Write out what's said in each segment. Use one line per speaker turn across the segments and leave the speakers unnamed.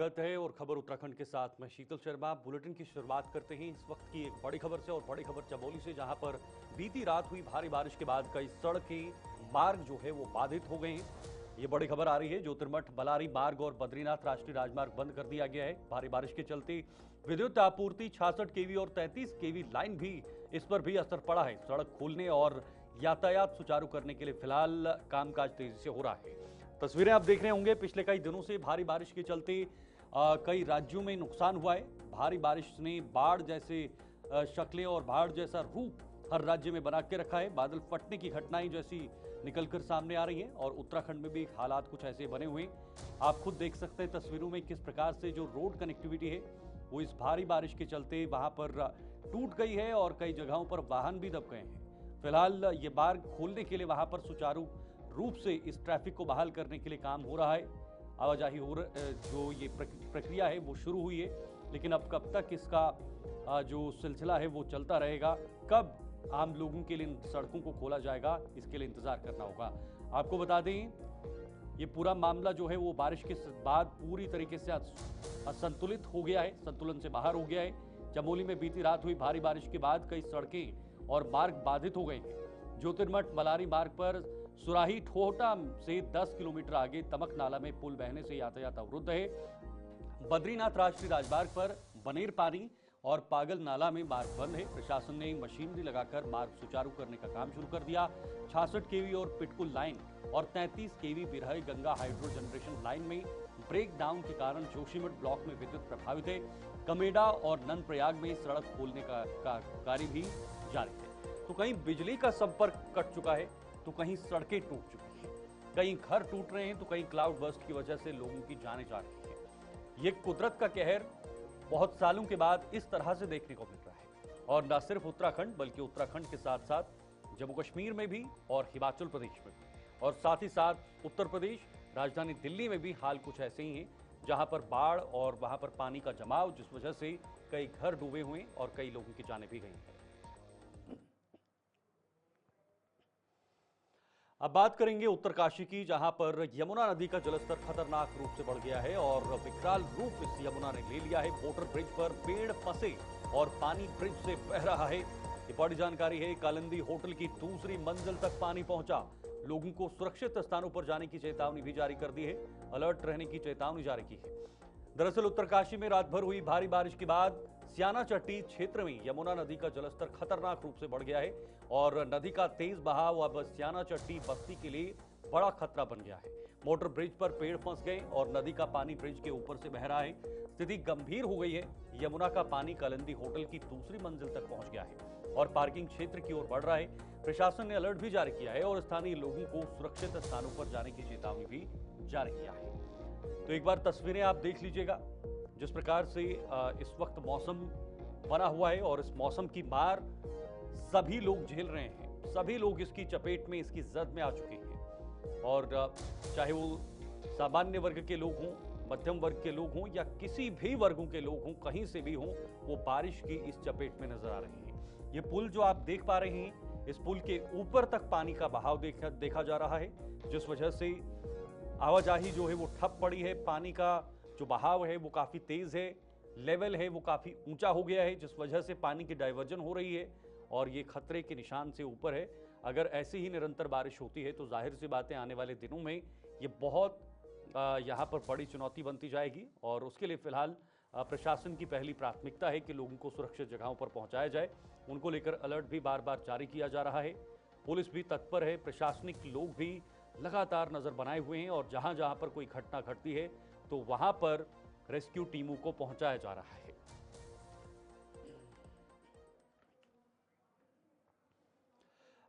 स्वागत है और खबर उत्तराखंड के साथ मैं शीतल शर्मा। बुलेटिन की शुरुआत करते हैं इस वक्त की एक बड़ी खबर से और बड़ी खबर चमोली से, जहां पर बीती रात हुई भारी बारिश के बाद कई सड़कें मार्ग जो है वो बाधित हो गए हैं। ये बड़ी खबर आ रही है। ज्योतिर्मठ बलारी मार्ग और बद्रीनाथ राष्ट्रीय राजमार्ग बंद कर दिया गया है। भारी बारिश के चलते विद्युत आपूर्ति 66 केवी और 33 केवी लाइन भी, इस पर भी असर पड़ा है। सड़क खोलने और यातायात सुचारू करने के लिए फिलहाल कामकाज तेजी से हो रहा है। तस्वीरें आप देख रहे होंगे, पिछले कई दिनों से भारी बारिश के चलते कई राज्यों में नुकसान हुआ है। भारी बारिश ने बाढ़ जैसे शक्लें और बाढ़ जैसा रूप हर राज्य में बना के रखा है। बादल फटने की घटनाएं जैसी निकलकर सामने आ रही हैं और उत्तराखंड में भी हालात कुछ ऐसे बने हुए हैं। आप खुद देख सकते हैं तस्वीरों में किस प्रकार से जो रोड कनेक्टिविटी है वो इस भारी बारिश के चलते वहां पर टूट गई है और कई जगहों पर वाहन भी दब गए हैं। फिलहाल ये मार्ग खोलने के लिए वहां पर सुचारू रूप से इस ट्रैफिक को बहाल करने के लिए काम हो रहा है। आवाजाही जो ये प्रक्रिया है वो शुरू हुई है, लेकिन अब कब तक इसका जो सिलसिला है वो चलता रहेगा, कब आम लोगों के लिए इन सड़कों को खोला जाएगा, इसके लिए इंतजार करना होगा। आपको बता दें ये पूरा मामला जो है वो बारिश के बाद पूरी तरीके से असंतुलित हो गया है, संतुलन से बाहर हो गया है। चमोली में बीती रात हुई भारी बारिश के बाद कई सड़कें और मार्ग बाधित हो गए हैं। ज्योतिर्मठ बलारी मार्ग पर सुराही ठोहटा से 10 किलोमीटर आगे तमक नाला में पुल बहने से यातायात अवरुद्ध है। बद्रीनाथ राष्ट्रीय राजमार्ग पर बनेर पानी और पागल नाला में मार्ग बंद है। प्रशासन ने मशीनरी लगाकर मार्ग सुचारू करने का काम शुरू कर दिया। 66 केवी और पिटकुल लाइन और 33 केवी बिरहई गंगा हाइड्रो जनरेशन लाइन में ब्रेक डाउन के कारण जोशीमठ ब्लॉक में विद्युत प्रभावित है। कमेडा और नंदप्रयाग में सड़क खोलने का कार्य भी जारी है। तो कहीं बिजली का संपर्क कट चुका है तो कहीं सड़कें टूट चुकी हैं, कहीं घर टूट रहे हैं तो कहीं क्लाउड बर्स्ट की वजह से लोगों की जानें जा रही हैं। ये कुदरत का कहर बहुत सालों के बाद इस तरह से देखने को मिल रहा है और न सिर्फ उत्तराखंड बल्कि उत्तराखंड के साथ साथ जम्मू कश्मीर में भी और हिमाचल प्रदेश में भी और साथ ही साथ उत्तर प्रदेश राजधानी दिल्ली में भी हाल कुछ ऐसे ही हैं, जहां पर बाढ़ और वहां पर पानी का जमाव जिस वजह से कई घर डूबे हुए और कई लोगों की जानें भी गई हैं। अब बात करेंगे उत्तरकाशी की, जहां पर यमुना नदी का जलस्तर खतरनाक रूप से बढ़ गया है और विकराल रूप इस यमुना ने ले लिया है। मोटर ब्रिज पर पेड़ फंसे और पानी ब्रिज से बह रहा है। ये बड़ी जानकारी है। कालिंदी होटल की दूसरी मंजिल तक पानी पहुंचा। लोगों को सुरक्षित स्थानों पर जाने की चेतावनी भी जारी कर दी है। अलर्ट रहने की चेतावनी जारी की है। दरअसल उत्तरकाशी में रात भर हुई भारी बारिश के बाद स्याना चट्टी क्षेत्र में यमुना नदी का जलस्तर खतरनाक रूप से बढ़ गया है और नदी का तेज बहाव अब स्याना चट्टी बस्ती के लिए बड़ा खतरा बन गया है। मोटर ब्रिज पर पेड़ फंस गए और नदी का पानी ब्रिज के ऊपर से बह रहा है। स्थिति गंभीर हो गई है। यमुना का पानी कालिंदी होटल की दूसरी मंजिल तक पहुंच गया है और पार्किंग क्षेत्र की ओर बढ़ रहा है। प्रशासन ने अलर्ट भी जारी किया है और स्थानीय लोगों को सुरक्षित स्थानों पर जाने की चेतावनी भी जारी किया है। तो एक बार तस्वीरें आप देख लीजिएगा जिस प्रकार से इस वक्त मौसम बना हुआ है और इस मौसम की मार सभी लोग झेल रहे हैं। सभी लोग इसकी चपेट में, इसकी जद में आ चुके हैं और चाहे वो सामान्य वर्ग के लोग हों, मध्यम वर्ग के लोग हों या किसी भी वर्गों के लोग हों, कहीं से भी हों, वो बारिश की इस चपेट में नजर आ रहे हैं। ये पुल जो आप देख पा रहे हैं, इस पुल के ऊपर तक पानी का बहाव देखा जा रहा है, जिस वजह से आवाजाही जो है वो ठप पड़ी है। पानी का जो बहाव है वो काफी तेज है, लेवल है वो काफी ऊंचा हो गया है, जिस वजह से पानी की डाइवर्जन हो रही है और ये खतरे के निशान से ऊपर है। अगर ऐसी ही निरंतर बारिश होती है तो जाहिर सी बात है आने वाले दिनों में ये बहुत यहाँ पर बड़ी चुनौती बनती जाएगी और उसके लिए फिलहाल प्रशासन की पहली प्राथमिकता है कि लोगों को सुरक्षित जगहों पर पहुंचाया जाए। उनको लेकर अलर्ट भी बार बार जारी किया जा रहा है। पुलिस भी तत्पर है, प्रशासनिक लोग भी लगातार नजर बनाए हुए हैं और जहां जहां पर कोई घटना घटती है तो वहां पर रेस्क्यू टीमों को पहुंचाया जा रहा है।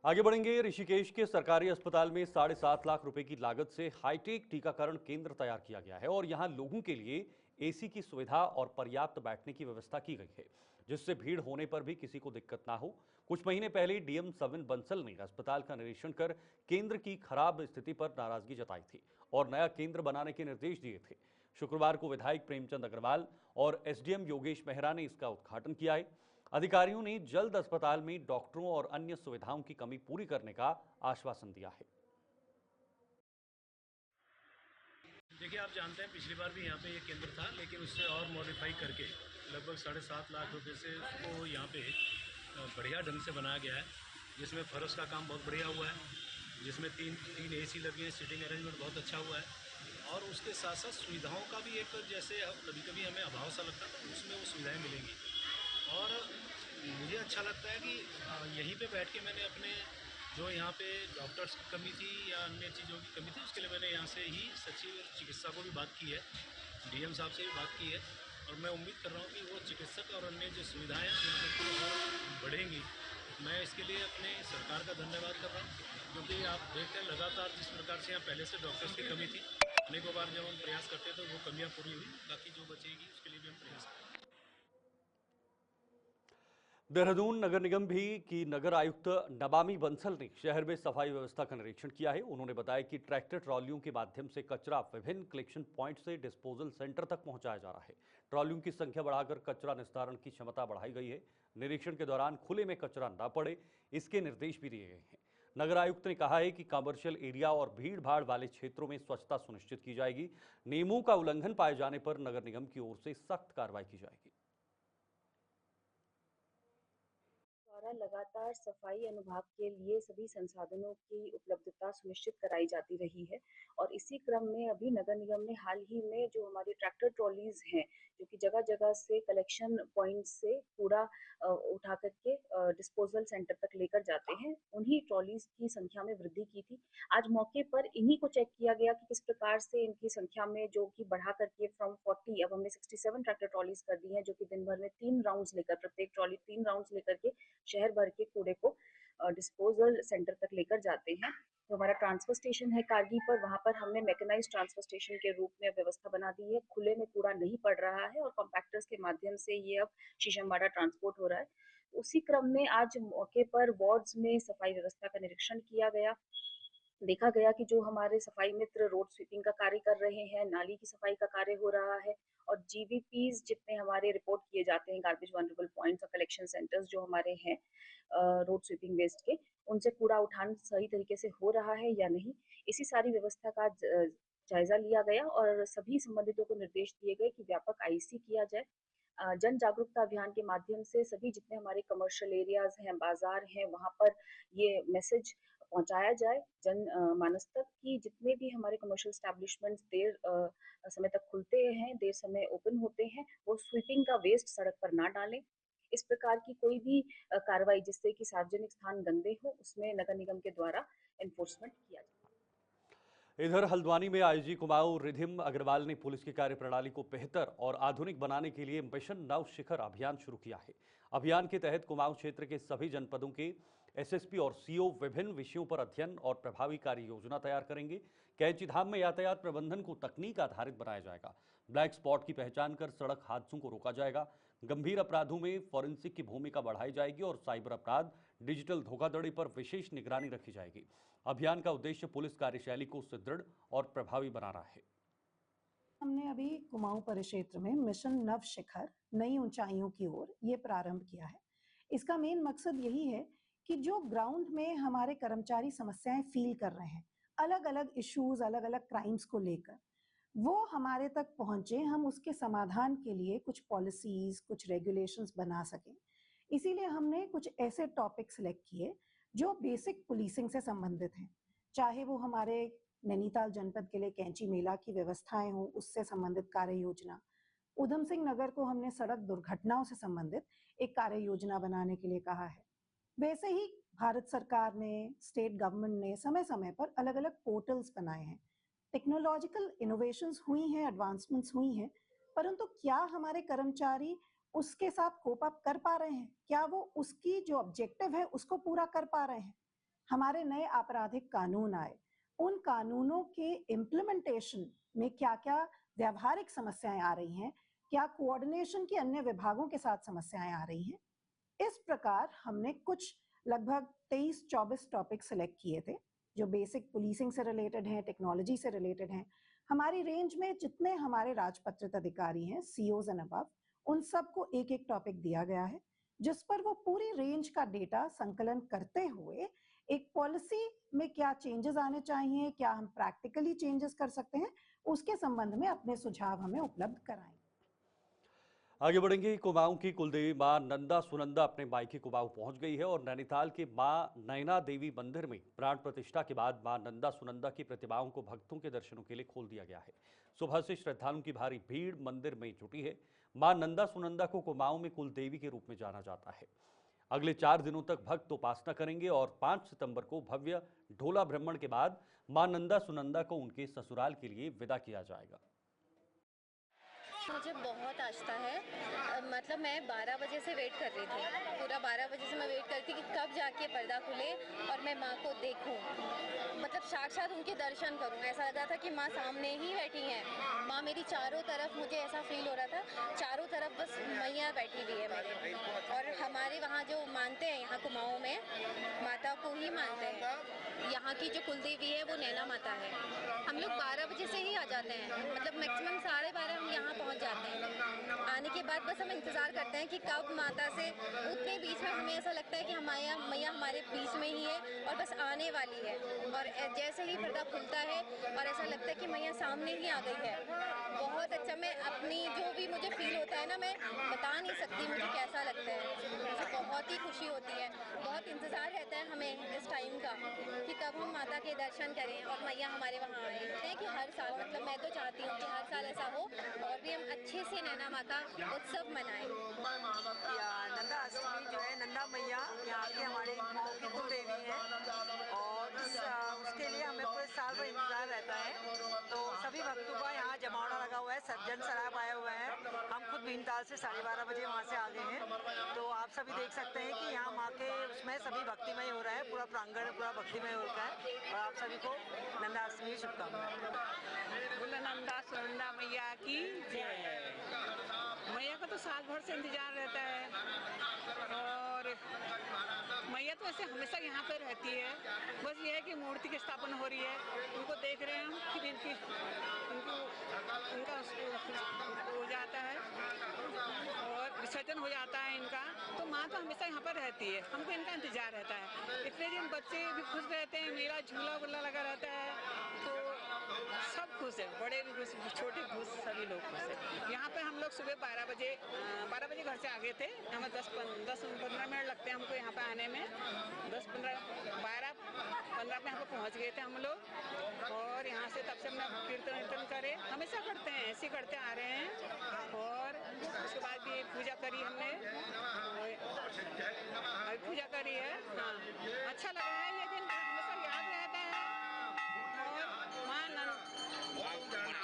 आगे बढ़ेंगे। ऋषिकेश के सरकारी अस्पताल में 7.5 लाख रुपए की लागत से हाईटेक टीकाकरण केंद्र तैयार किया गया है और यहां लोगों के लिए एसी की सुविधा और पर्याप्त बैठने की व्यवस्था की गई है, जिससे भीड़ होने पर भी किसी को दिक्कत ना हो। कुछ महीने पहले डीएम सविन बंसल ने अस्पताल का निरीक्षण कर केंद्र की खराब स्थिति पर नाराजगी जताई थी और नया केंद्र बनाने के निर्देश दिए थे। शुक्रवार को विधायक प्रेमचंद अग्रवाल और एसडीएम योगेश मेहरा ने इसका उद्घाटन किया है। अधिकारियों ने जल्द अस्पताल में डॉक्टरों और अन्य सुविधाओं की कमी पूरी करने का आश्वासन दिया है।
देखिए, आप जानते हैं पिछली बार भी यहाँ पे ये केंद्र था, लेकिन उससे और मॉडिफाई करके लगभग 7.5 लाख रुपए से उसको यहाँ पे बढ़िया ढंग से बनाया गया है, जिसमें फर्श का काम बहुत बढ़िया हुआ है, जिसमें तीन तीन एसी लगे हैं, सीटिंग अरेंजमेंट बहुत अच्छा हुआ है, और उसके साथ साथ सुविधाओं का भी एक, जैसे कभी कभी हमें अभाव सा लगता था, तो उसमें वो सुविधाएँ मिलेंगी। और मुझे अच्छा लगता है कि यहीं पे बैठ के मैंने अपने जो यहाँ पे डॉक्टर्स की कमी थी या अन्य चीज़ों की कमी थी, उसके लिए मैंने यहाँ से ही सचिव चिकित्सा को भी बात की है, डीएम साहब से भी बात की है, और मैं उम्मीद कर रहा हूँ कि वो चिकित्सक और अन्य जो सुविधाएँ हैं उनको और बढ़ेंगी। मैं इसके लिए अपने सरकार का धन्यवाद कर रहा हूँ, क्योंकि आप देखते हैं लगातार जिस प्रकार से यहाँ पहले से डॉक्टर्स की कमी थी, अनेकों बार जब हम प्रयास करते तो वो कमियाँ पूरी हुई, बाकी जो बचेगी उसके लिए भी हम प्रयास करेंगे।
देहरादून नगर निगम भी की नगर आयुक्त नमामि बंसल ने शहर में सफाई व्यवस्था का निरीक्षण किया है। उन्होंने बताया कि ट्रैक्टर ट्रॉलियों के माध्यम से कचरा विभिन्न कलेक्शन पॉइंट से डिस्पोजल सेंटर तक पहुंचाया जा रहा है। ट्रॉलियों की संख्या बढ़ाकर कचरा निस्तारण की क्षमता बढ़ाई गई है। निरीक्षण के दौरान खुले में कचरा न पड़े, इसके निर्देश भी दिए गए हैं। नगर आयुक्त ने कहा है कि कमर्शियल एरिया और भीड़ भाड़ वाले क्षेत्रों में स्वच्छता सुनिश्चित की जाएगी। नियमों का उल्लंघन पाए जाने पर नगर निगम की ओर से सख्त कार्रवाई की जाएगी।
द्वारा लगातार सफाई अनुभाग के लिए सभी संसाधनों की उपलब्धता सुनिश्चित कराई जाती रही है और इसी क्रम में अभी नगर निगम ने हाल ही में जो हमारी ट्रैक्टर ट्रॉलीज हैं, जो कि जगह जगह से कलेक्शन पॉइंट से कूड़ा उठा करके डिस्पोजल सेंटर तक लेकर जाते हैं, उन्हीं ट्रॉलीज की संख्या में वृद्धि की थी। आज मौके पर इन्हीं को चेक किया गया कि किस प्रकार से इनकी संख्या में जो कि बढ़ा करके फ्रॉम 40 अब हमने 67 ट्रैक्टर ट्रॉलीज कर दी है, जो कि दिन भर में 3 राउंड्स लेकर, प्रत्येक ट्रॉली 3 राउंड्स लेकर के शहर भर के कूड़े को डिस्पोजल सेंटर तक लेकर जाते हैं। तो हमारा ट्रांसफर स्टेशन है कारगी पर, वहां पर हमने मैकेनाइज ट्रांसफर स्टेशन के रूप में व्यवस्था बना दी है। खुले में कूड़ा नहीं पड़ रहा है और कॉम्पैक्टर्स के माध्यम से ये अब शीशमबाड़ा ट्रांसपोर्ट हो रहा है। उसी क्रम में आज मौके पर वार्ड्स में सफाई व्यवस्था का निरीक्षण किया गया। देखा गया कि जो हमारे सफाई मित्र रोड स्वीपिंग का कार्य कर रहे हैं, नाली की सफाई का कार्य हो रहा है और जीवीपीज जितने हमारे रिपोर्ट किए जाते हैं, गार्बेज वनरेबल पॉइंट्स और कलेक्शन सेंटर्स जो हमारे हैं रोड स्वीपिंग वेस्ट के, उनसे कूड़ा उठान सही तरीके से हो रहा है या नहीं, इसी सारी व्यवस्था का जायजा लिया गया और सभी संबंधितों को निर्देश दिए गए कि व्यापक आईसी किया जाए। जन जागरूकता अभियान के माध्यम से सभी जितने हमारे कमर्शियल एरियाज हैं, बाजार हैं, वहां पर ये मैसेज पहुंचाया जाए जन मानस तक कि जितने भी हमारे कमर्शियल स्टैब्लिशमेंट्स देर समय तक खुलते हैं, देर समय ओपन होते हैं, वो स्वीपिंग का वेस्ट सड़क पर ना डालें। इस प्रकार की कोई भी कार्रवाई जिससे कि सार्वजनिक स्थान गंदे हो, उसमें नगर निगम के द्वारा एनफोर्समेंट किया जाए।
इधर हल्द्वानी में आईजी कुमाऊं रिधिम अग्रवाल ने पुलिस की कार्यप्रणाली को बेहतर और आधुनिक बनाने के लिए मिशन नव शिखर अभियान शुरू किया है। अभियान के तहत कुमाऊं क्षेत्र के सभी जनपदों के एसएसपी और सीओ विभिन्न विषयों पर अध्ययन और प्रभावी कार्य योजना तैयार करेंगे। कैंचीधाम में यातायात प्रबंधन को तकनीक आधारित बनाया जाएगा। ब्लैक स्पॉट की पहचान कर सड़क हादसों को रोका जाएगा। गंभीर अपराधों में फॉरेंसिक की भूमिका बढ़ाई जाएगी और साइबर अपराध, डिजिटल धोखाधड़ी पर विशेष निगरानी रखी जाएगी। अभियान का उद्देश्य पुलिस कार्यशैली को सुदृढ़ और प्रभावी बनाना है।
हमने अभी कुमाऊं परिक्षेत्र में मिशन नव शिखर नई ऊंचाइयों की ओर ये प्रारंभ किया है। इसका मेन मकसद यही है कि जो ग्राउंड में हमारे कर्मचारी समस्याएं फील कर रहे हैं, अलग अलग इश्यूज, अलग अलग क्राइम्स को लेकर, वो हमारे तक पहुंचे, हम उसके समाधान के लिए कुछ पॉलिसीज, कुछ रेगुलेशंस बना सकें। इसीलिए हमने कुछ ऐसे टॉपिक सिलेक्ट किए जो बेसिक पुलिसिंग से संबंधित हैं, चाहे वो हमारे नैनीताल जनपद के लिए कैंची मेला की व्यवस्थाएं हो, उससे संबंधित कार्य योजना। उधम सिंह नगर को हमने सड़क दुर्घटनाओं से संबंधित एक कार्य योजना बनाने के लिए कहा है। वैसे ही भारत सरकार ने, स्टेट गवर्नमेंट ने समय समय पर अलग अलग पोर्टल्स बनाए हैं। टेक्नोलॉजिकल इनोवेशंस हुई हैं, एडवांसमेंट्स हुई हैं, परंतु क्या हमारे कर्मचारी उसके साथ कोप अप कर पा रहे हैं? क्या वो उसकी जो ऑब्जेक्टिव है उसको पूरा कर पा रहे हैं? हमारे नए आपराधिक कानून आए, उन कानूनों के इम्प्लीमेंटेशन में क्या क्या व्यावहारिक समस्याएं आ रही हैं, क्या कोऑर्डिनेशन की अन्य विभागों के साथ समस्याएं आ रही हैं। इस प्रकार हमने कुछ लगभग 23-24 टॉपिक सिलेक्ट किए थे जो बेसिक पुलिसिंग से रिलेटेड हैं, टेक्नोलॉजी से रिलेटेड हैं। हमारी रेंज में जितने हमारे राजपत्रित अधिकारी हैं, सीओज एंड अबव, उन सबको एक एक टॉपिक दिया गया है जिस पर वो पूरी रेंज का डेटा संकलन करते हुए एक पॉलिसी में क्या चेंजेस आने चाहिए, क्या हम प्रैक्टिकली चेंजेस कर सकते हैं, उसके संबंध में अपने सुझाव हमें उपलब्ध कराएं।
आगे बढ़ेंगे। कुमाऊं की कुलदेवी मां नंदा सुनंदा अपने मायके कुमाऊं पहुंच गई है और नैनीताल के मां नैना देवी मंदिर में प्राण प्रतिष्ठा के बाद मां नंदा सुनंदा की प्रतिमाओं को भक्तों के दर्शनों के लिए खोल दिया गया है। सुबह से श्रद्धालुओं की भारी भीड़ मंदिर में जुटी है। मां नंदा सुनंदा को कुमाऊं में कुलदेवी के रूप में जाना जाता है। अगले 4 दिनों तक भक्त उपासना करेंगे और 5 सितंबर को भव्य ढोला ब्राह्मण के बाद मां नंदा सुनंदा को उनके ससुराल के लिए विदा किया जाएगा।
मुझे बहुत आस्था है। मतलब मैं 12 बजे से वेट कर रही थी, पूरा 12 बजे से मैं वेट करती कि कब जाके पर्दा खुले और मैं माँ को देखूं, मतलब साक्षात उनके दर्शन करूं। ऐसा लग रहा था कि माँ सामने ही बैठी हैं। माँ मेरी चारों तरफ, मुझे ऐसा फील हो रहा था चारों तरफ बस मैया बैठी हुई है मेरे। और हमारे वहाँ जो मानते हैं, यहाँ कुमाऊं में माता को ही मानते हैं। यहाँ की जो कुलदेवी है वो नैना माता है। हम लोग 12 बजे से ही आ जाते हैं, मतलब मैक्सिमम 12:30 हम यहाँ पहुँच जाते हैं। आने के बाद बस हम इंतज़ार करते हैं कि कब माता से, उतने बीच में हमें ऐसा लगता है कि हमारा मैया हमारे बीच में ही है और बस आने वाली है। और जैसे ही पर्दा खुलता है और ऐसा लगता है कि मैया सामने ही आ गई है। बहुत अच्छा, मैं अपनी जो भी मुझे फील होता है ना, मैं बता नहीं सकती मुझे कैसा लगता है। मुझे बहुत ही खुशी होती है, बहुत इंतज़ार रहता है हमें इस टाइम का कि कब हम माता के दर्शन करें और मैया हमारे वहाँ आए। हैं कि हर साल, मतलब मैं तो चाहती हूँ कि हर साल ऐसा हो और भी हम अच्छे से नैना माता उत्सव मनाएं।
नंदा अष्टमी जो है, नंदा मैया यहाँ की हमारी कुमाऊं की कुल देवी है और उसके लिए हमें पूरे साल भर इंतजार रहता है। तो सभी भक्तों का यहाँ जमावड़ा लगा हुआ है, सज्जन सराब आए हुए हैं। हम खुद भीमताल से 12:30 बजे वहाँ से आ गए हैं। तो आप सभी देख सकते हैं कि यहाँ माँ के उसमें सभी भक्तिमय हो रहा है, पूरा प्रांगण पूरा भक्तिमय हो रहा है। और आप सभी को नंदा अष्टमी की शुभकामनाएं।
बोला नंदा सुनंदा मैया की जय। मैया का तो साल भर से इंतजार रहता है और मैया तो ऐसे हमेशा यहाँ पर रहती है। बस ये है कि मूर्ति की स्थापना हो रही है, उनको देख रहे हैं हम, फिर उनका हो जाता है और विसर्जन हो जाता है इनका। तो माँ तो हमेशा यहाँ पर रहती है, हमको इनका इंतजार रहता है। इतने दिन बच्चे भी खुश रहते हैं, मेरा झूला वूला लगा रहता है, तो सब खुश है, बड़े भी खुश, छोटे खुश, सभी लोग खुश है। यहाँ पे हम लोग सुबह 12 बजे घर से आ गए थे। हमें 10-15 मिनट लगते हैं हमको यहाँ पे आने में। 12-15 में यहाँ पे पहुँच गए थे हम लोग और यहाँ से तब से हमने कीर्तन करे, हमेशा करते हैं, ऐसे करते आ रहे हैं। और उसके बाद भी पूजा करी हमने, पूजा करी है। हाँ, अच्छा लगा है, ये दिन हमेशा याद रहता है।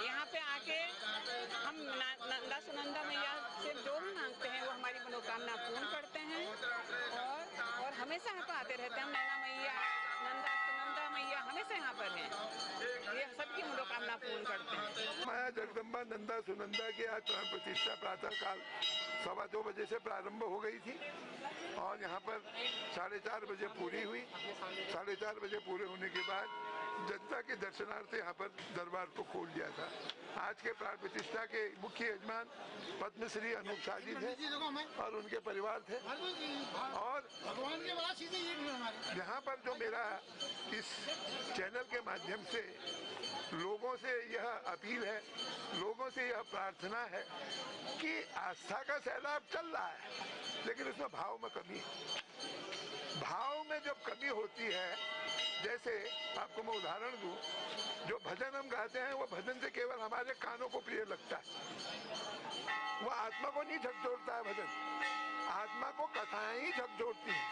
यहाँ पे आके हम नंदा सुनंदा मैया से जो भी मांगते हैं वो हमारी मनोकामना पूर्ण करते हैं और हमेशा यहाँ पर आते रहते हैं। हम नैना मैया, नंदा सुनंदा मैया हमेशा यहाँ पर हैं, ये सबकी मनोकामना पूर्ण करते हैं।
माया जगदम्बा नंदा सुनंदा की आज प्राण प्रतिष्ठा प्रातः काल 2:15 बजे से प्रारंभ हो गई थी और यहाँ पर 4:30 बजे पूरी हुई। 4:30 बजे पूरे होने के बाद जनता के दर्शनार्थ यहाँ पर दरबार को खोल दिया था। आज के प्राण प्रतिष्ठा के मुख्य यजमान पद्मश्री अनूप शाह जी थे और उनके परिवार थे। और यहाँ पर जो मेरा इस चैनल के माध्यम से लोगों से यह अपील है, लोगों से यह प्रार्थना है कि आस्था का सैलाब चल रहा है लेकिन उसमें भाव में कमी है। भाव में जब कमी होती है, जैसे आपको मैं उदाहरण दूं, जो भजन हम गाते हैं वो भजन से केवल हमारे कानों को प्रिय लगता है, वो आत्मा को नहीं झकझोरता है। भजन आत्मा को कथाएं ही झकझोरती हैं,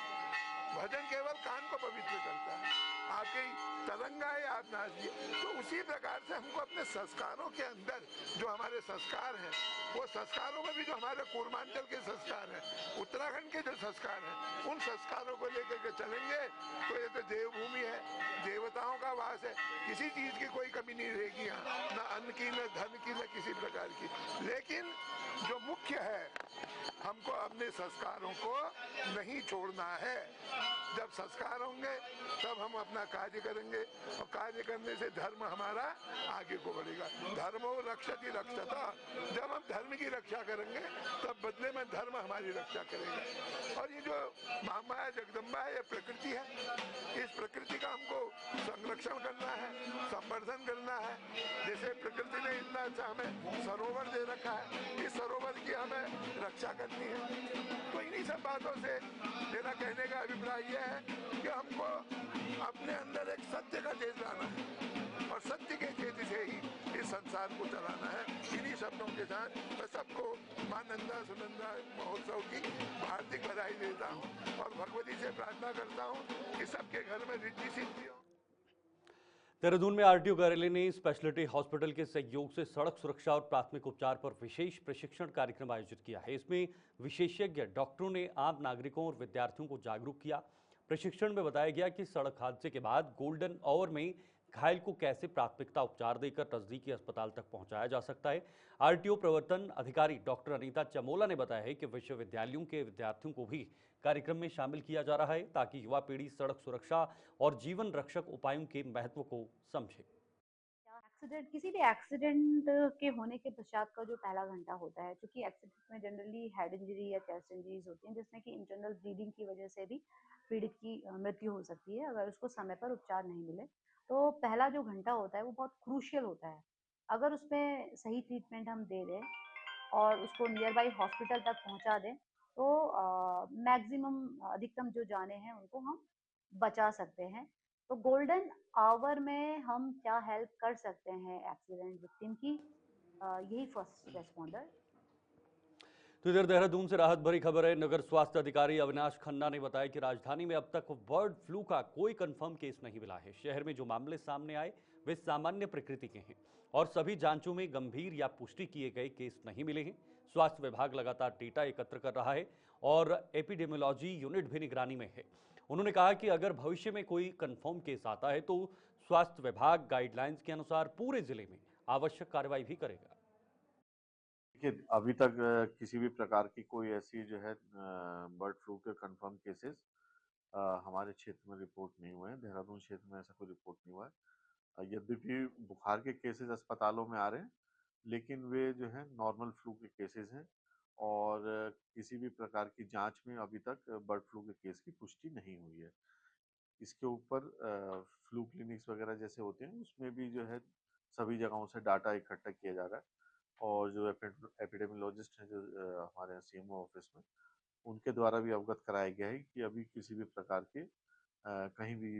भजन केवल कान को पवित्र करता है। आपकी तरंगा है, आप नाचिए। तो उसी प्रकार से हमको अपने संस्कारों के अंदर जो हमारे संस्कार हैं, वो संस्कारों में भी जो हमारे पूर्वांचल के संस्कार हैं, उत्तराखंड के जो संस्कार हैं, उन संस्कारों को लेकर के चलेंगे तो ये तो देवभूमि है, देवताओं का वास है, किसी चीज की कोई कमी नहीं रहेगी यहाँ, न अन्न की, न धन की, न किसी प्रकार की। लेकिन जो मुख्य है, हमको अपने संस्कारों को नहीं छोड़ना है। जब संस्कार होंगे तब हम अपना कार्य करेंगे और कार्य करने से धर्म हमारा आगे को बढ़ेगा। धर्मो रक्षति रक्षता। जब हम धर्म की रक्षा करेंगे तब बदले में धर्म हमारी रक्षा करेगा। और ये जो महामाया जगदम्बा है, ये प्रकृति है। इस प्रकृति का हमको संरक्षण करना है, संवर्धन करना है। जैसे प्रकृति ने इतना अच्छा हमें सरोवर दे रखा है, इस सरोवर की हमें रक्षा करनी है। तो इन्हीं सब बातों से मेरा कहने का अभिप्राय यह है कि हमको अपने अंदर एक सत्य का तेज लाना है और सत्य के तेज से ही इस संसार को चलाना है। इन्हीं शब्दों के साथ मैं सबको मां नंदा सुनंदा महोत्सव की हार्दिक बधाई देता हूँ और भगवती से प्रार्थना करता हूँ कि सबके घर में रिद्धि सिद्धि हो।
देहरादून में आरटीओ कार्यालय ने स्पेशलिटी हॉस्पिटल के सहयोग से सड़क सुरक्षा और प्राथमिक उपचार पर विशेष प्रशिक्षण कार्यक्रम आयोजित किया है। इसमें विशेषज्ञ डॉक्टरों ने आम नागरिकों और विद्यार्थियों को जागरूक किया। प्रशिक्षण में बताया गया कि सड़क हादसे के बाद गोल्डन आवर में घायल को कैसे प्राथमिकता उपचार देकर नजदीकी अस्पताल तक पहुंचाया जा सकता है। आरटीओ प्रवर्तन अधिकारी डॉक्टर अनीता चमोला ने बताया है कि विश्वविद्यालयों के विद्यार्थियों को भी कार्यक्रम में शामिल किया जा रहा है ताकि युवा पीढ़ी सड़क सुरक्षा और जीवन रक्षक उपायों के महत्व को समझे।
एक्सीडेंट, किसी भी एक्सीडेंट के होने के पश्चात का जो पहला घंटा होता है, क्योंकि एक्सीडेंट में जनरली हेड इंजरी या चेस्ट इंजरीज होती हैं जिसमें कि इंटरनल ब्लीडिंग की वजह से भी पीड़ित की मृत्यु हो सकती है अगर उसको समय पर उपचार नहीं मिले। तो पहला जो घंटा होता है वो बहुत क्रूशियल होता है। अगर उसमें सही ट्रीटमेंट हम दे दें और उसको नियर बाई हॉस्पिटल तक पहुंचा दें तो मैक्सिमम अधिकतम जो जाने हैं उनको हम बचा सकते हैं। तो गोल्डन आवर में हम क्या हेल्प कर सकते हैं एक्सीडेंट विक्टिम की, यही फर्स्ट रेस्पॉन्डर।
तो इधर देहरादून से राहत भरी खबर है। नगर स्वास्थ्य अधिकारी अविनाश खन्ना ने बताया कि राजधानी में अब तक बर्ड फ्लू का कोई कंफर्म केस नहीं मिला है। शहर में जो मामले सामने आए वे सामान्य प्रकृति के हैं और सभी जांचों में गंभीर या पुष्टि किए गए केस नहीं मिले हैं। स्वास्थ्य विभाग लगातार डेटा एकत्र कर रहा है और एपिडेमियोलॉजी यूनिट भी निगरानी में है। उन्होंने कहा कि अगर भविष्य में कोई कंफर्म केस आता है तो स्वास्थ्य विभाग गाइडलाइंस के अनुसार पूरे जिले में आवश्यक कार्रवाई भी करेगा।
देखिए, अभी तक किसी भी प्रकार की कोई ऐसी जो है बर्ड फ्लू के कंफर्म केसेस हमारे क्षेत्र में रिपोर्ट नहीं हुए हैं। देहरादून क्षेत्र में ऐसा कोई रिपोर्ट नहीं हुआ है। यद्यपि बुखार के केसेस अस्पतालों में आ रहे हैं, लेकिन वे जो है नॉर्मल फ्लू के केसेस हैं और किसी भी प्रकार की जांच में अभी तक बर्ड फ्लू के केस की पुष्टि नहीं हुई है। इसके ऊपर फ्लू क्लिनिक्स वगैरह जैसे होते हैं उसमें भी जो है सभी जगहों से डाटा इकट्ठा किया जा रहा है और जो एपिडेमियोलॉजिस्ट हैं जो हमारे यहाँ सीएमओ ऑफिस में, उनके द्वारा भी अवगत कराया गया है कि अभी किसी भी प्रकार के कहीं भी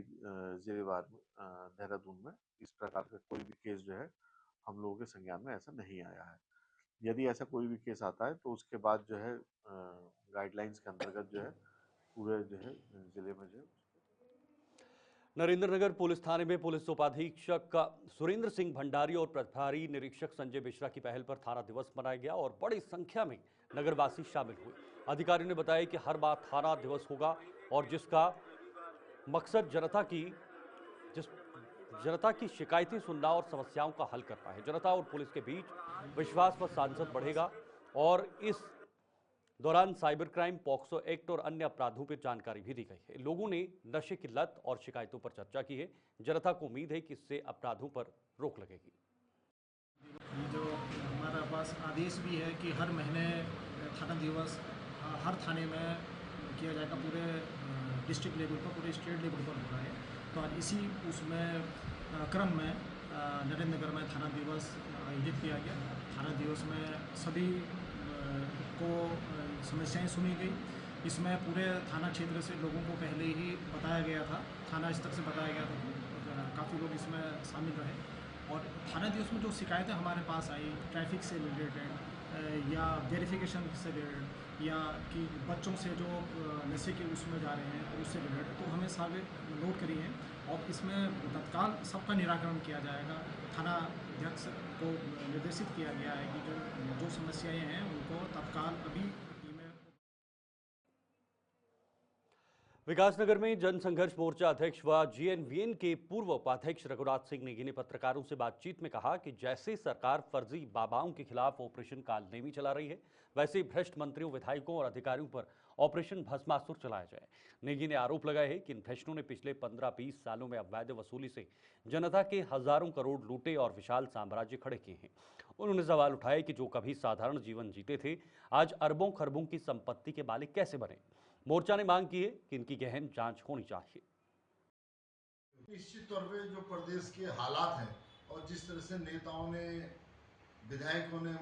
जिलेवार में देहरादून में इस प्रकार का कोई भी केस जो है हम लोगों के संज्ञान में ऐसा नहीं आया है। यदि ऐसा कोई भी केस आता है तो उसके बाद जो है गाइडलाइंस के अंतर्गत जो है पूरे जो है जिले में जो है
नरेंद्रनगर पुलिस थाने में पुलिस उपाधीक्षक सुरेंद्र सिंह भंडारी और प्रभारी निरीक्षक संजय मिश्रा की पहल पर थाना दिवस मनाया गया और बड़ी संख्या में नगरवासी शामिल हुए। अधिकारियों ने बताया कि हर बार थाना दिवस होगा और जिसका मकसद जनता की शिकायतें सुनना और समस्याओं का हल करना है। जनता और पुलिस के बीच विश्वास व सांसद बढ़ेगा और इस दौरान साइबर क्राइम, पॉक्सो एक्ट और अन्य अपराधों पर जानकारी भी दी गई है। लोगों ने नशे की लत और शिकायतों पर चर्चा की है। जनता को उम्मीद है कि इससे अपराधों पर रोक लगेगी।
जो हमारा पास आदेश भी है कि हर महीने थाना दिवस हर थाने में किया जाएगा, पूरे डिस्ट्रिक्ट लेवल पर, पूरे स्टेट लेवल पर हो रहा है। तो आज इसी उसमें क्रम में नरेंद्रनगर में थाना दिवस आयोजित किया गया। थाना दिवस में सभी को समस्याएं सुनी गई। इसमें पूरे थाना क्षेत्र से लोगों को पहले ही बताया गया था, थाना स्तर से बताया गया था, तो काफ़ी लोग इसमें शामिल रहे। और थाना दिवस में जो शिकायतें हमारे पास आई ट्रैफिक से रिलेटेड या वेरिफिकेशन से रिलेटेड या कि बच्चों से जो नशे के उसमें जा रहे हैं तो उससे रिलेटेड, तो हमें सारे नोट करी हैं और इसमें तत्काल सबका निराकरण किया जाएगा। थाना अध्यक्ष को निर्देशित किया गया है कि जो समस्याएं हैं उनको तत्काल अभी
विकासनगर में जनसंघर्ष मोर्चा अध्यक्ष व जीएनवीएन के पूर्व उपाध्यक्ष रघुनाथ सिंह नेगी ने पत्रकारों से बातचीत में कहा कि जैसे सरकार फर्जी बाबाओं के खिलाफ ऑपरेशन कालनेमी चला रही है, वैसे ही भ्रष्ट मंत्रियों, विधायकों और अधिकारियों पर ऑपरेशन भस्मासुर चलाया जाए। नेगी ने आरोप लगाया है कि इन भ्रष्टों ने पिछले 15-20 सालों में अवैध वसूली से जनता के हजारों करोड़ लूटे और विशाल साम्राज्य खड़े किए हैं। उन्होंने सवाल उठाए कि जो कभी साधारण जीवन जीते थे, आज अरबों खरबों की संपत्ति के मालिक कैसे बने। मोर्चा ने मांग की है कि इनकी गहन जांच होनी चाहिए।
निश्चित तौर पे जो प्रदेश के हालात हैं और जिस तरह से नेताओं ने, विधायकों ने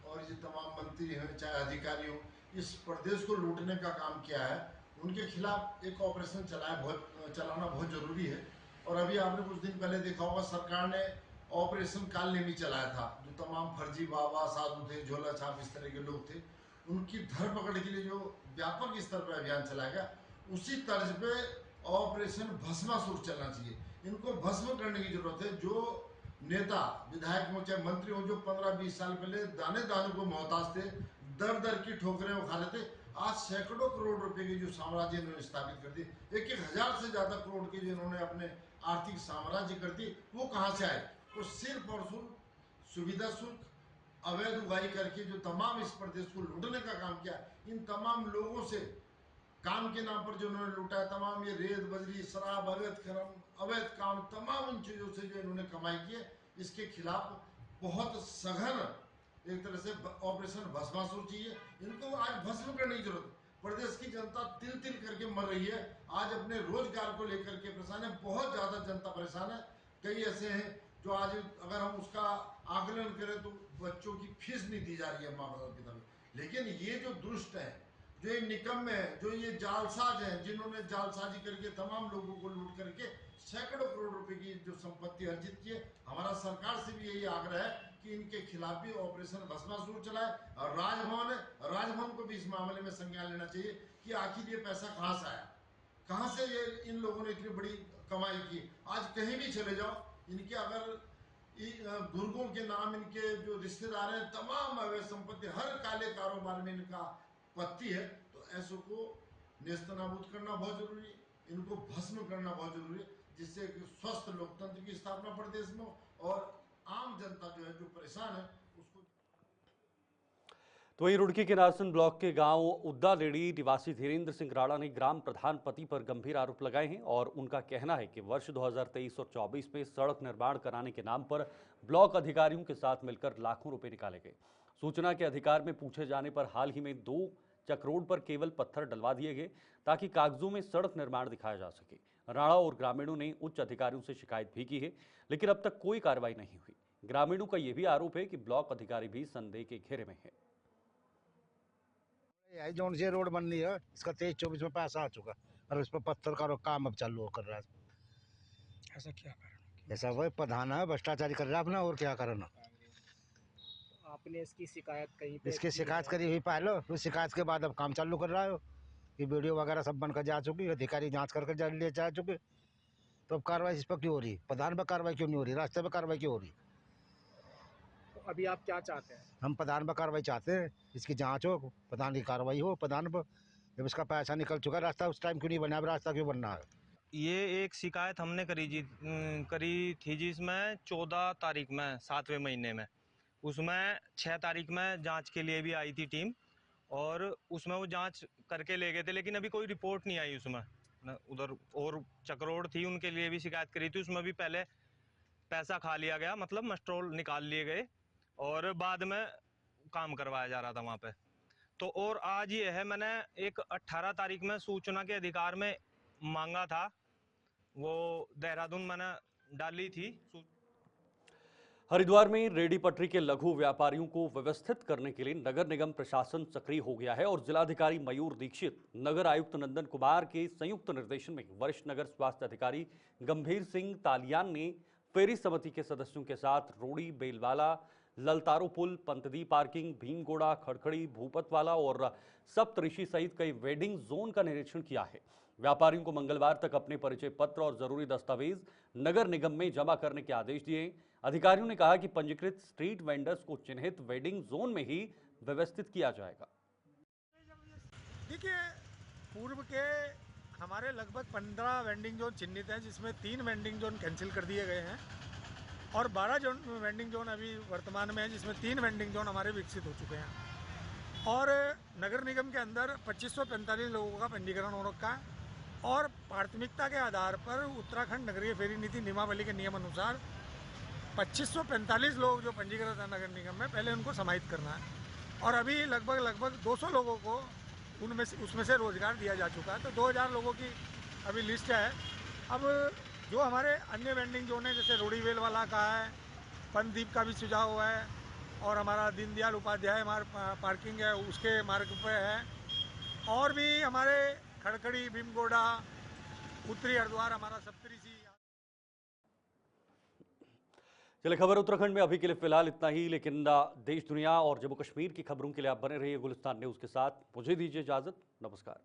और ये तमाम मंत्री हैं चाहे अधिकारी हो, इस प्रदेश को लूटने का काम किया है, उनके खिलाफ एक ऑपरेशन चलाना बहुत जरूरी है। और अभी आपने कुछ दिन पहले देखा होगा, सरकार ने ऑपरेशन कालनेमी चलाया था। जो तमाम फर्जी बाबा, साधु थे, झोला छाप इस तरह के लोग थे, उनकी धरपकड़ के लिए जो व्यापक स्तर पर अभियान चलाया गया, उसी तर्ज पे ऑपरेशन भस्मासुर चलना चाहिए। इनको भस्म करने की जरूरत है। जो नेता, विधायक हो चाहे मंत्री हो, जो 15-20 साल पहले दाने दाने को मोहताज थे, दर दर की ठोकरें वो खा रहे थे, आज सैकड़ों करोड़ रुपए के जो साम्राज्य इन्होंने स्थापित कर दिए, 1,000 से ज्यादा करोड़ के जो इन्होंने अपने आर्थिक साम्राज्य कर दिए, वो कहाँ से आए? वो सिर्फ और सिर्फ सुविधा शुल्क, अवैध उगाही करके जो तमाम इस प्रदेश को लूटने का काम किया, इन तमाम लोगों से काम के नाम पर जो उन्होंने लूटा है, तमाम ये रेत, बजरी, शराब, अवैध काम, तमाम उन चीजों से जो इन्होंने कमाई की है, इसके खिलाफ बहुत सघन एक तरह से ऑपरेशन भस्मासुर चाहिए। इनको आज भस्म करने की जरूरत है। प्रदेश की जनता तिल तिल करके मर रही है, आज अपने रोजगार को लेकर के परेशान है, बहुत ज्यादा जनता परेशान है। कई ऐसे हैं जो आज अगर हम उसका आकलन करें तो बच्चों की फीस नहीं दी जा रही है माँ बाप पिता में। लेकिन ये जो दुष्ट है, जो ये निकम्मे हैं, जो ये जालसाज हैं, जिन्होंने जालसाजी करके तमाम लोगों को लूट करके सैकड़ों करोड़ रुपए की जो संपत्ति अर्जित की है, हमारा सरकार से भी यही आग्रह है कि इनके खिलाफ भी ऑपरेशन भस्मासुर चलाए। और राजभवन को भी इस मामले में संज्ञान लेना चाहिए कि आखिर ये पैसा कहाँ से आया, कहाँ से ये इन लोगों ने इतनी बड़ी कमाई की। आज कहीं भी चले जाओ, इनके अगर दुर्गों के नाम, इनके जो रिश्तेदार हैं, तमाम अवैध संपत्ति, हर काले कारोबार में इनका पत्ती है। तो ऐसों को नेस्तनाबूद करना बहुत जरूरी है, इनको भस्म करना बहुत जरूरी है, जिससे एक स्वस्थ लोकतंत्र की स्थापना प्रदेश में और आम जनता जो है, जो परेशान है, उसको।
तो वहीं रुड़की के नारसन ब्लॉक के गांव उद्दालेड़ी निवासी धीरेन्द्र सिंह राणा ने ग्राम प्रधान पति पर गंभीर आरोप लगाए हैं और उनका कहना है कि वर्ष 2023 और 24 में सड़क निर्माण कराने के नाम पर ब्लॉक अधिकारियों के साथ मिलकर लाखों रुपए निकाले गए। सूचना के अधिकार में पूछे जाने पर हाल ही में 2 चक रोड पर केवल पत्थर डलवा दिए गए ताकि कागजों में सड़क निर्माण दिखाया जा सके। राणा और ग्रामीणों ने उच्च अधिकारियों से शिकायत भी की है, लेकिन अब तक कोई कार्रवाई नहीं हुई। ग्रामीणों का यह भी आरोप है कि ब्लॉक अधिकारी भी संदेह के घेरे में है।
जोन से रोड बन रही है, इसका 23-24 में पैसा आ चुका और उस पर पत्थर का काम अब चालू कर रहा है।
ऐसा क्या कारण?
ऐसा वही प्रधान है, भ्रष्टाचारी कर रहा है अपना, और क्या करना।
आपने इसकी शिकायत कहीं पे?
इसकी शिकायत करी हुई पहले, फिर शिकायत के बाद अब काम चालू कर रहा है। ये वीडियो वगैरह सब बनकर जा चुकी, अधिकारी जांच करके ले जा चुके, तो अब कार्रवाई इस पर क्यों हो रही? प्रधान पर कार्रवाई क्यों नहीं हो रही? रास्ते पर कार्रवाई क्यों हो रही?
तो अभी आप क्या चाहते हैं?
हम प्रधान पर कार्रवाई चाहते हैं, इसकी जांच हो, प्रधान की कार्रवाई हो प्रधान पर। जब इसका पैसा निकल चुका रास्ता, उस टाइम क्यों नहीं बना? रास्ता क्यों बनना है?
ये एक शिकायत हमने करी थी जिसमें 14 तारीख में 7वें महीने में, उसमें 6 तारीख में जांच के लिए भी आई थी टीम और उसमें वो जांच करके ले गए थे, लेकिन अभी कोई रिपोर्ट नहीं आई उसमें। उधर और चक्रोड थी, उनके लिए भी शिकायत करी थी, उसमें भी पहले पैसा खा लिया गया, मतलब मस्ट्रोल निकाल लिए गए और बाद में काम करवाया जा रहा था वहाँ पे। तो और आज ये है, मैंने एक 18 तारीख में सूचना के अधिकार में मांगा था, वो देहरादून मैंने डाली थी।
हरिद्वार में रेडी पटरी के लघु व्यापारियों को व्यवस्थित करने के लिए नगर निगम प्रशासन सक्रिय हो गया है और जिलाधिकारी मयूर दीक्षित, नगर आयुक्त नंदन कुमार के संयुक्त निर्देशन में वरिष्ठ नगर स्वास्थ्य अधिकारी गंभीर सिंह तालियान ने फेरी समिति के सदस्यों के साथ रोड़ी, बेलवाला, ललतारो पुल, पंतदी पार्किंग, भीमगोड़ा, खड़खड़ी, भूपतवाला और सप्तऋषि सहित कई वेडिंग जोन का निरीक्षण किया है। व्यापारियों को मंगलवार तक अपने परिचय पत्र और जरूरी दस्तावेज नगर निगम में जमा करने के आदेश दिए। अधिकारियों ने कहा कि पंजीकृत स्ट्रीट वेंडर्स को चिन्हित वेडिंग जोन में ही व्यवस्थित किया जाएगा।
देखिए, पूर्व के
हमारे लगभग 15 वेंडिंग जोन चिन्हित हैं, जिसमें 3 वेंडिंग जोन कैंसिल कर दिए गए हैं और 12 वेंडिंग जोन अभी वर्तमान में हैं, जिसमें 3 वेंडिंग जोन हमारे विकसित हो चुके हैं। और नगर निगम के अंदर 2545 लोगों का पंजीकरण हो रखा है और प्राथमिकता के आधार पर उत्तराखंड नगरीय फेरी नीति नियमावली के नियम अनुसार 2545 लोग जो पंजीकृत है नगर निगम में, पहले उनको समाहित करना है और अभी लगभग 200 लोगों को उसमें से रोजगार दिया जा चुका है। तो 2000 लोगों की अभी लिस्ट है। अब जो हमारे अन्य वेंडिंग जोन है, जैसे रोडीवेल वाला का है, पंद्वीप का भी सुझाव हुआ है और हमारा दीनदयाल उपाध्याय पार्किंग है उसके मार्ग पर है और भी हमारे खड़खड़ी, भीमगोड़ा, उत्तरी हरिद्वार, हमारा सप्तऋषि।
चलिए, खबर उत्तराखंड में अभी के लिए फिलहाल इतना ही, लेकिन देश दुनिया और जम्मू कश्मीर की खबरों के लिए आप बने रहिए गुलिस्तान न्यूज़ के साथ। मुझे दीजिए इजाज़त, नमस्कार।